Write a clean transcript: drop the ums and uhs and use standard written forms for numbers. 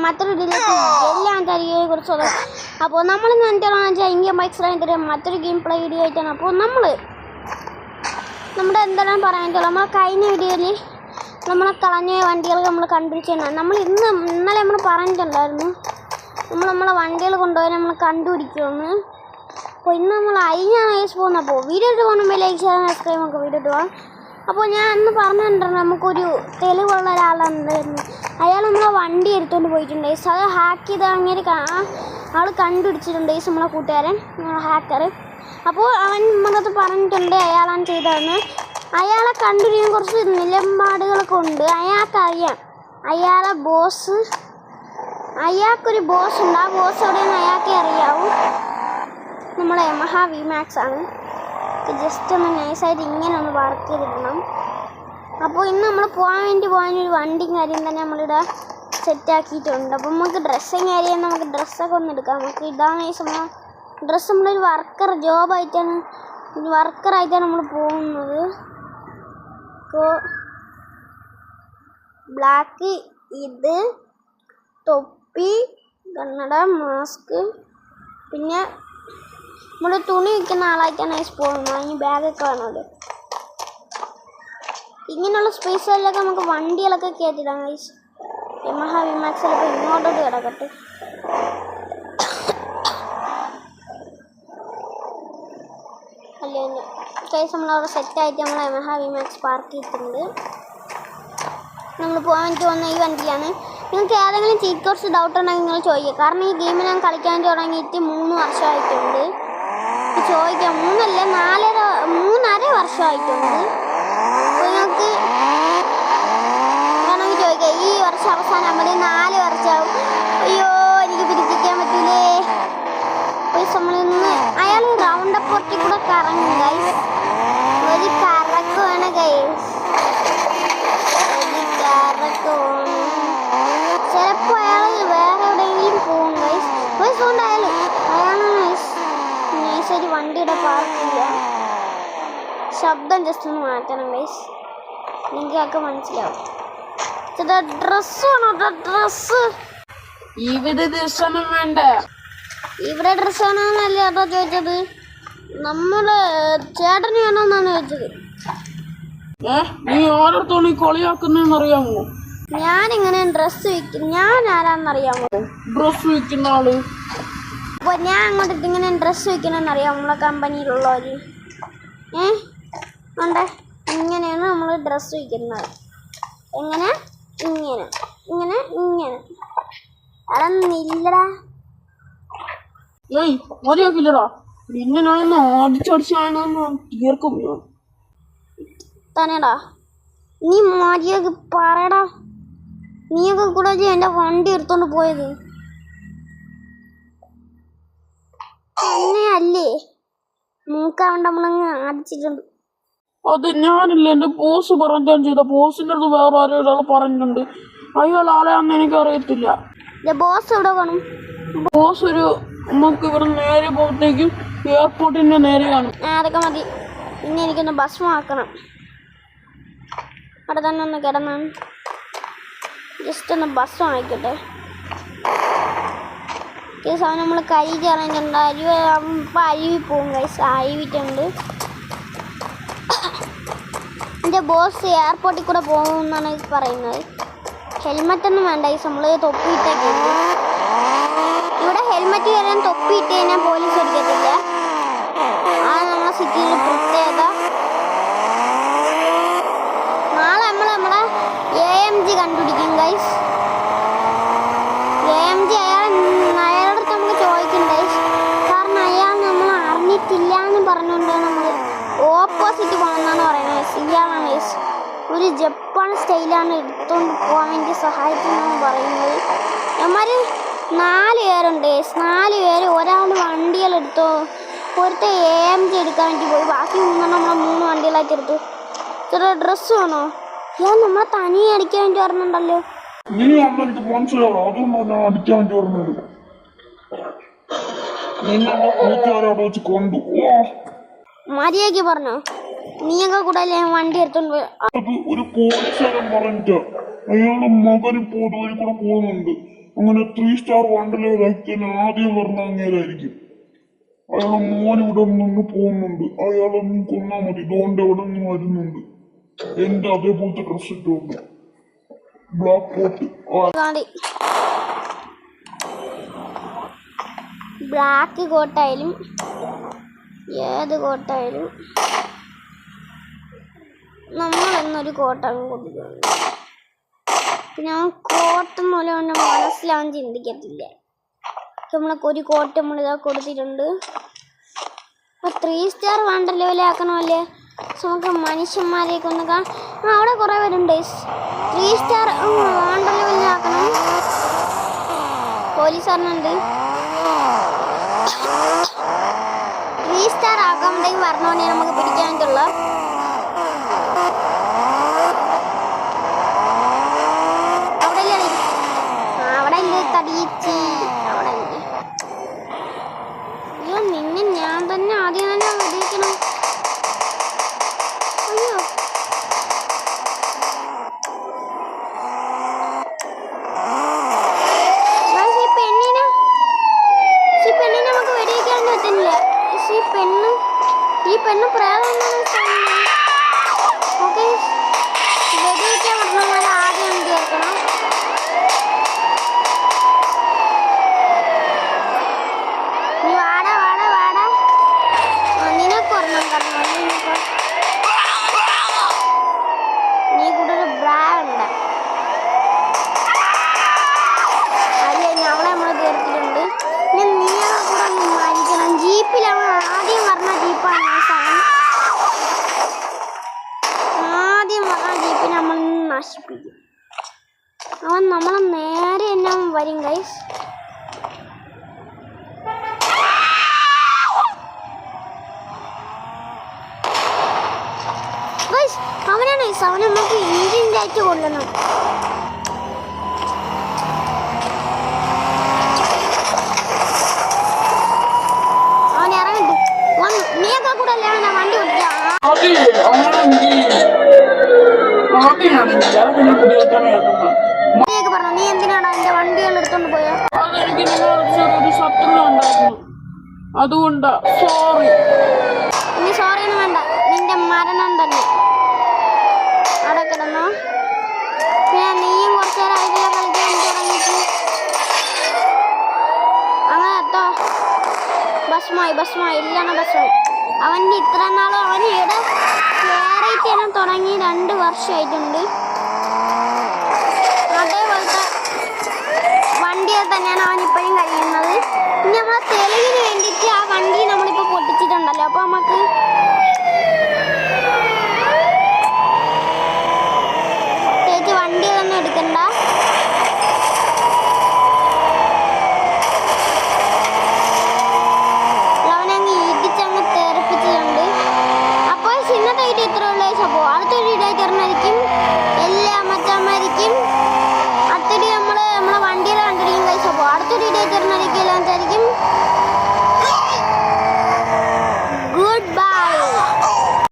മറ്റൊരു വീഡിയോയിലേക്ക് എല്ലാം തരികയെ കുറിച്ചുള്ളത്. അപ്പോൾ നമ്മൾ എന്താണെന്ന് വെച്ചാൽ ഇന്ത്യൻ ബൈക്സ് റൈഡിൻ്റെ മറ്റൊരു ഗെയിം പ്ലേ വീഡിയോ ആയിട്ടാണ്. അപ്പോൾ നമ്മുടെ എന്താണ് പറയാൻ നമ്മൾ കഴിഞ്ഞ വീഡിയോയിൽ നമ്മളെ കളഞ്ഞ വണ്ടികൾ നമ്മൾ കണ്ടുപിടിച്ചാണ്. നമ്മൾ ഇന്നലെ നമ്മൾ പറഞ്ഞിട്ടുണ്ടായിരുന്നു നമ്മളെ വണ്ടികൾ കൊണ്ടുപോയി നമ്മൾ കണ്ടുപിടിക്കുമെന്ന്. അപ്പോൾ ഇന്ന് നമ്മൾ അതിനാണ് പോകുന്നത്. അപ്പോൾ വീഡിയോ ഇട്ട് പോകുമ്പോൾ ലൈക്ക് ചെയ്യാൻ സബ്സ്ക്രൈബ് നമുക്ക് വീഡിയോ ഇട്ട് പോകാം. അപ്പോൾ ഞാൻ അന്ന് പറഞ്ഞിട്ടുണ്ടായിരുന്നു നമുക്കൊരു തെളിവുള്ള ഒരാളുണ്ടായിരുന്നു. അയാൾ നമ്മളെ വണ്ടി എടുത്തുകൊണ്ട് പോയിട്ടുണ്ട്. അത് ഹാക്ക് ചെയ്ത് അങ്ങനെ ആൾ കണ്ടുപിടിച്ചിട്ടുണ്ട് നമ്മളെ കൂട്ടുകാരൻ ഹാക്കർ. അപ്പോൾ അവൻ നമ്മളത് പറഞ്ഞിട്ടുണ്ട് അയാളാണ് ചെയ്തതെന്ന്. അയാളെ കണ്ടുപിടിക്കാൻ കുറച്ച് നിലപാടുകളൊക്കെ ഉണ്ട്. അയാൾക്കറിയാം അയാൾക്കൊരു ബോസ് ഉണ്ട്. ആ ബോസ് എവിടെയെന്ന് അയാൾക്കേ അറിയാവൂ. നമ്മളെ യമഹാ വിമാക്സ് ആണ്. ജസ്റ്റ് ഒന്ന് നൈസായിട്ട് ഇങ്ങനെ ഒന്ന് വർക്ക് ചെയ്തിടണം. അപ്പോൾ ഇന്ന് നമ്മൾ പോകാനൊരു വണ്ടിയും കാര്യം തന്നെ നമ്മളിവിടെ സെറ്റാക്കിയിട്ടുണ്ട്. അപ്പോൾ നമുക്ക് ഡ്രസ്സിങ് കാര്യം നമുക്ക് ഡ്രസ്സൊക്കെ ഒന്ന് എടുക്കാം. നമുക്ക് ഇതാണ് ഈ സമയം ഡ്രസ്സ് നമ്മളൊരു വർക്കറായിട്ടാണ് നമ്മൾ പോകുന്നത്. അപ്പോൾ ബ്ലാക്ക്, ഇത് തൊപ്പി, കണ്ണട, മാസ്ക്, പിന്നെ നമ്മൾ തുണി വയ്ക്കുന്ന ആളായിട്ടാണ് പോകുന്നത്. അതിന് ബാഗൊക്കെ വേണമല്ലോ. ഇങ്ങനെയുള്ള സ്പേസുകളിലൊക്കെ നമുക്ക് വണ്ടികളൊക്കെ കയറ്റിടാം. യമഹാ വിമാക്സിലൊക്കെ ഇങ്ങോട്ടോട്ട് കിടക്കട്ടെ. അല്ലേ കേസ് നമ്മളവിടെ സെറ്റായിട്ട് നമ്മൾ യമഹാ വിമാക്സ് പാർക്ക് ചെയ്തിട്ടുണ്ട്. നമ്മൾ പോകാൻ വേണ്ടി പോകുന്ന ഈ വണ്ടിയാണ്. നിങ്ങൾക്ക് ഏതെങ്കിലും ചീറ്റ് കോഡ്സ് ഡൗട്ട് ഉണ്ടെങ്കിൽ നിങ്ങൾ ചോദിക്കുക. കാരണം ഈ ഗെയിം ഞാൻ കളിക്കാൻ തുടങ്ങിയിട്ട് 3 വർഷമായിട്ടുണ്ട്. ചോദിക്കാം, 3.5 വർഷമായിട്ടുണ്ട്. അപ്പോൾ നിങ്ങൾക്ക് വേണമെങ്കിൽ ചോദിക്കാം. ഈ വർഷം അവസാനം നമ്മുടെ 4 വർഷമാവും. അയ്യോ എനിക്ക് പിരിച്ചിരിക്കാൻ പറ്റൂലേ. അപ്പോൾ നമ്മളിന്ന് അയാൾ റൗണ്ട് അപ്പുറത്തിൽ കൂടെ കറങ്ങും ഗൈസ്. ഒരു കറക്കുവാണ് ഗൈസ്, ഒരു കറക്കുവാണ്. ചിലപ്പോൾ അയാൾ വേറെ എവിടെയെങ്കിലും പോകും ഗൈസ്. കൊണ്ട് അയാളാണ് നൈസായിട്ട് വണ്ടിയുടെ പാർക്ക് ചെയ്യാം. ശബ്ദം ജസ്റ്റ് ഒന്ന് മാറ്റണം ഗൈസ്, നിങ്ങൾക്കൊക്കെ മനസ്സിലാവും. ചേട്ടാ ഡ്രസ്സ് വേണോ? ഡ്രസ്സ് ഇവിടെ ഡ്രസ്സൊന്നും വേണ്ട. ഇവിടെ ഡ്രസ്സ് വേണമെന്നല്ല കേട്ടോ ചോദിച്ചത്. നമ്മുടെ ചേട്ടന് വേണമെന്നാണ് ചോദിച്ചത്. നീ ഓരോരുത്തരും ഈ കളിയാക്കുന്നതെന്ന് അറിയാമോ? ഞാനിങ്ങനെ ഡ്രസ്സ് വിൽക്കും. ഞാൻ ആരാന്നറിയാമോ? ഡ്രസ്സ് വിൽക്കുന്ന ആള്. അപ്പോൾ ഞാൻ അങ്ങോട്ട് ഇങ്ങനെ ഡ്രസ്സ് വിൽക്കണമെന്നറിയാം നമ്മളെ കമ്പനിയിലുള്ളവർ. ഉണ്ട് ഇങ്ങനെയാണ് നമ്മൾ ഡ്രസ്സ് വിൽക്കുന്നത്. എങ്ങനെ? ഇങ്ങനെ അതൊന്നില്ലടാ. മതിയാക്കില്ലടാ. പിന്നെ ഞാൻ അടിച്ചടിച്ചാണ് തീർക്കും തന്നെടാ. നീ മതിയാക്കി പറയടാ. നീയൊക്കെ കൂടെ എൻ്റെ വണ്ടി എടുത്തോണ്ട് പോയത് അല്ലേ? മൂക്കാവണ്ട നമ്മളങ്ങ് അടിച്ചിട്ടുണ്ട്. അത് ഞാനില്ല, എന്റെ ബോസ് പറഞ്ഞാണ് ചെയ്ത. ബോസിന്റെ അടുത്ത് വേറെ ഒരാൾ പറഞ്ഞിട്ടുണ്ട്. അയാൾ ആളെയാണെന്ന് എനിക്ക് അറിയത്തില്ല. ബോസ് എവിടെ കാണും? ബോസ് നമുക്ക് ഇവിടെ നേരെ പോകുമ്പോഴത്തേക്കും എയർപോർട്ടിന്റെ നേരെ കാണും. അതൊക്കെ മതി. പിന്നെ എനിക്കൊന്ന് ബസ് ആക്കണം. അവിടെ തന്നെ ഒന്ന് കിടന്നാണ് ജസ്റ്റ് ഒന്ന് ബസ് വാങ്ങിക്കട്ടെ. സാധനം നമ്മൾ കൈ കയറിയിട്ടുണ്ട്. ഇപ്പം അരുവി പോകും കൈസ്. അരുവിട്ടുണ്ട്. എൻ്റെ ബോസ് എയർപോർട്ടിൽ കൂടെ പോകുമെന്നാണ് പറയുന്നത്. ഹെൽമെറ്റൊന്നും വേണ്ട ഗൈസ്, നമ്മൾ തൊപ്പിയിട്ടേക്കുണ്ട്. ഇവിടെ ഹെൽമെറ്റ് വരാൻ തൊപ്പിയിട്ട് കഴിഞ്ഞാൽ പോലീസ് എടുക്കത്തില്ല. ആണ് നമ്മളെ സിറ്റിയിൽ പ്രത്യേകത. നാളെ നമ്മളെ AMG കണ്ടുപിടിക്കും ഗൈസ്. AMG അയാളടുത്ത് നമുക്ക് ചോദിക്കും ഗൈസ്. കാരണം അയാൾ നമ്മൾ അറിഞ്ഞിട്ടില്ല എന്ന് പറഞ്ഞുകൊണ്ട് നമ്മൾ ഓപ്പോസിറ്റ് പോകണമെന്നാണ് പറയുന്നത്. ഇയാളാണ് ഗൈസ് ഒരു ജപ്പാൻ സ്റ്റൈലാണ് എടുത്തുകൊണ്ട് പോകാൻ വേണ്ടി സഹായിക്കുന്നതെന്ന് പറയുന്നത്. നമ്മൾ 4 പേരുണ്ട് ഗൈസ്. 4 പേര് ഒരാൾ വണ്ടികളെടുത്തോ. ഒരുത്തെ AMG എടുക്കാൻ വേണ്ടി പോയി. ബാക്കി 3 നമ്മൾ 3 വണ്ടികളായിട്ട് എടുത്തു. ചേട്ടാ ഡ്രസ്സ് വേണോ? ഞാൻ നമ്മളെ തനിയെ അടിക്കാൻ വേണ്ടി പറഞ്ഞിട്ടുണ്ടല്ലോ. മര്യാദയ്ക്ക് പറഞ്ഞോ? നീയൊക്കെ കൂടെ അല്ലേ വണ്ടി എടുത്തോണ്ട് പോയി. അത് ഒരു പോലീസുകാരൻ പറഞ്ഞ അയാളുടെ മകൻ ഇപ്പോൾ ഇതുവഴി കൂടെ പോകുന്നുണ്ട്. അങ്ങനെ 3 സ്റ്റാർ വണ്ടിയിലാക്കിയാൽ ആദ്യം പറഞ്ഞ അങ്ങേരായിരിക്കും. അയാളെ മോൻ ഇവിടെ നിന്ന് പോകുന്നുണ്ട്. അയാളൊന്നും കൊന്നാൽ മതി. ഇതുകൊണ്ട് എവിടെ നിന്ന് വരുന്നുണ്ട്. എന്റെ അതേപോലത്തെ ഡ്രസ് ഇട്ടുണ്ട്, ബ്ലാക്ക് കോട്ട്. ബ്ലാക്ക് കോട്ടായാലും ഏത് കോട്ടായാലും നമ്മളെന്നൊരു കോട്ടങ്ങ് കൊടുക്കുന്നുണ്ട്. പിന്നെ ആ കോട്ടെന്നൊരു മനസ്സിലാവാൻ ചിന്തിക്കത്തില്ല. നമ്മളൊക്കെ ഒരു കോട്ട് നമ്മളിതാ കൊടുത്തിട്ടുണ്ട്. അപ്പോൾ 3 സ്റ്റാർ വണ്ടർലേവൽ ആക്കണമല്ലേ. നമുക്ക് മനുഷ്യന്മാരെയൊക്കെ ഒന്ന് അവിടെ കുറേ പേരുണ്ട്. 3 സ്റ്റാർ വണ്ടർലേവൽ ആക്കണം. പോലീസുകാരനുണ്ട്. 3 സ്റ്റാർ ആക്കുമ്പോഴേക്കും പറഞ്ഞോനെ നമുക്ക് പിടിക്കാനായിട്ടുള്ള അവിടെ ഇല്ലേ തടിയിച്ച് അവിടെ ഇല്ലേ. അയ്യോ നിന്നെ ഞാൻ തന്നെ ആദ്യം തന്നെ വെടിയിക്കണം. അയ്യോ പെണ്ണിനെ നമുക്ക് വെടിയിക്കാൻ പറ്റുന്നില്ല. ഈ പെണ്ണ് പ്രേതമെന്നാണ് ഓക്കെ. വെടിവെക്കാൻ പറ്റണമെന്നാൽ ആദ്യം എന്ത് ചേർക്കണം? നീ വാടാ വാടാ വാടാ. നിനക്കൊരെണ്ണം തരണം. നീ കൂടെ ഒരു ബ്രാ ഉണ്ട്. അല്ലേ അവളെ നമ്മൾ ചേർത്തിട്ടുണ്ട്. പിന്നെ നീ കൂടെ ഒന്ന് മരിക്കണം. ജീപ്പിലാണ് ആദ്യം പറഞ്ഞ ജീപ്പാണ് ആ സാധനം. ആദ്യം പറഞ്ഞ ജീപ്പിനെ നമ്മൾ നശിപ്പിക്കും. അവൻ നമ്മളെ നേരെ തന്നെ വരും ഗൈസ്. അവനാണ് അവനെ നമുക്ക് എഞ്ചിൻ ലൈറ്റ് കൊല്ലണം. അവൻ ഇറങ്ങിട്ട് നീയൊക്കെ കൂടെ അല്ലേ അവനെ വണ്ടി ഓടിക്കാം. നീയൊക്കെ പറഞ്ഞു നീ എന്തിനാണ് എന്റെ വണ്ടികൾ എടുത്തോണ്ട് പോയോ? അതെനിക്ക് നിങ്ങളോട് ചെറിയൊരു ശത്രുത ഉണ്ടായിരുന്നു, അതുകൊണ്ടാ. സോറി. നീ സോറി ഒന്നും വേണ്ട. നിന്റെ മരണം തന്നെ അവിടെ കിടന്നോ. പിന്നെ നീയും കുറച്ചു നേരം ഐഡിയ കളിക്കാൻ തുടങ്ങിയിട്ട് അങ്ങനെ എത്തോ. ഭസ്മായി ഇല്ലാണ് ഭസ്മായി. അവൻ്റെ ഇത്ര നാളും അവൻ ഇവിടെ കയറിയിട്ട് തന്നെ തുടങ്ങി 2 വർഷമായിട്ടുണ്ട്.